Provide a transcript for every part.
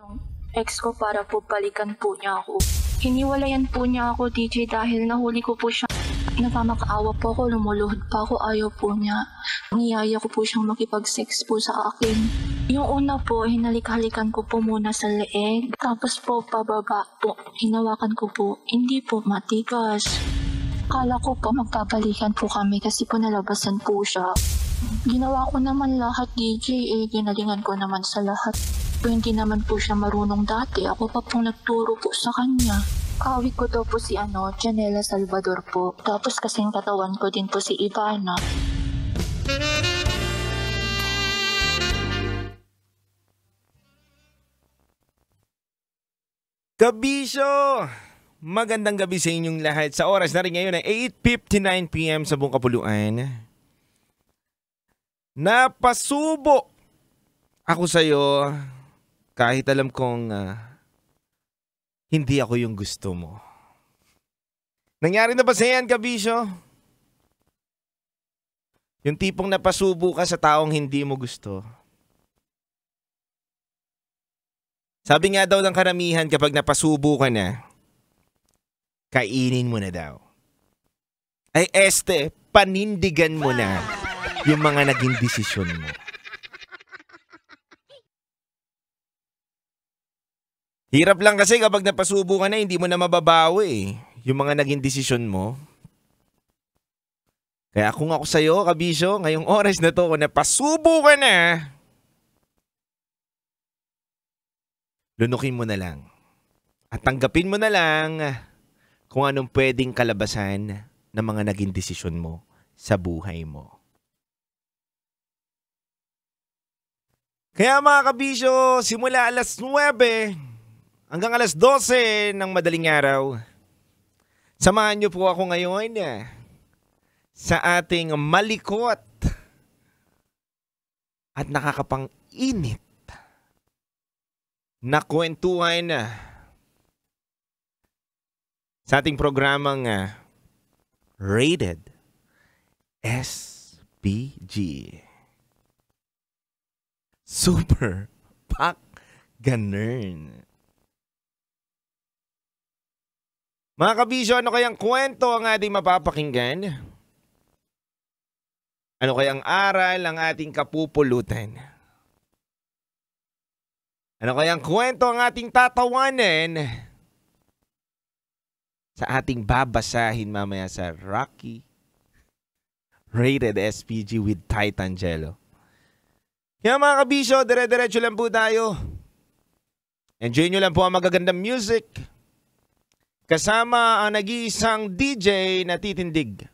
Yung ex ko para po balikan po niya ako. Hiniwalayan po niya ako, DJ, dahil nahuli ko po siya. Nagmamakaawa po ako, lumuluhod pa ako, ayaw po niya. Niyaya ko po siyang makipag-sex po sa akin. Yung una po, hinalik-halikan ko po muna sa leeg. Tapos po, pababa po. Hinawakan ko po. Hindi po matigas. Akala ko po magpapalikan po kami kasi po nalabasan po siya. Ginawa ko naman lahat, DJ, ginalingan ko naman sa lahat. Hindi naman po siya marunong dati. Ako pa pong nagturo po sa kanya. Kawit ko daw po si Janela Salvador po. Tapos kasing katawan ko din po si Ivana. Kabisyo! Magandang gabi sa inyong lahat. Sa oras na rin ngayon ay 8:59 PM sa buong kapuluan. Napasubo ako sa'yo kahit alam kong hindi ako yung gusto mo. Nangyari na ba sa yan, Kabisyo? Yung tipong napasubo ka sa taong hindi mo gusto. Sabi nga daw ng karamihan kapag napasubo ka na, kainin mo na daw. Ay panindigan mo na yung mga naging desisyon mo. Hirap lang kasi kapag napasubo ka na, hindi mo na mababawi yung mga naging desisyon mo. Kaya kung ako sa'yo, Kabisyo, ngayong oras na to, kung napasubo ka na, lunukin mo na lang. At tanggapin mo na lang kung anong pwedeng kalabasan ng mga naging desisyon mo sa buhay mo. Kaya mga Kabisyo, simula alas 9 hanggang alas 12 ng madaling araw, samahan niyo po ako ngayon sa ating malikot at nakakapang-init na kwentuhan sa ating programang Rated SPG. Super Pak Ganern. Mga Kabisyo, ano kayang kwento ang ating mapapakinggan? Ano kayang aral ang ating kapupulutan? Ano kayang kwento ang ating tatawanan sa ating babasahin mamaya sa Rocky Rated SPG with Titan Jello? Kaya mga Kabisyo, dire-diretso lang po tayo. Enjoy nyo lang po ang magagandang music. Kasama ang nag-iisang DJ na titindig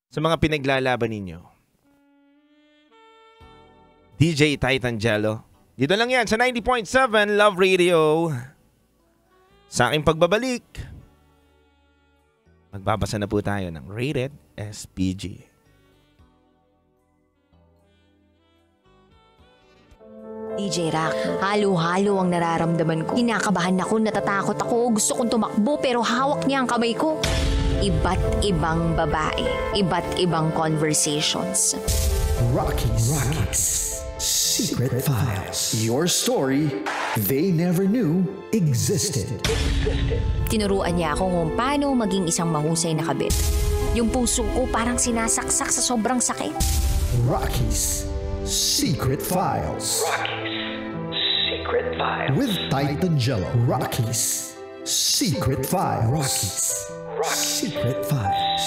sa mga pinaglalaban ninyo. DJ Titan Jello. Dito lang yan sa 90.7 Love Radio. Sa aking pagbabalik, magbabasa na po tayo ng Rated SPG. DJ Rock, halo-halo ang nararamdaman ko. Kinakabahan ako, natatakot ako, gusto kong tumakbo pero hawak niya ang kamay ko. Iba't ibang babae, iba't ibang conversations. Rocky's Secret Files. Your story they never knew existed. Tinuruan niya ako kung paano maging isang mahusay na kabit. Yung puso ko parang sinasaksak sa sobrang sakit. Rocky's Secret Files. Rocky's Secret Files. With Titan Jello. Rocky's Secret Files. Rocky's Secret Files.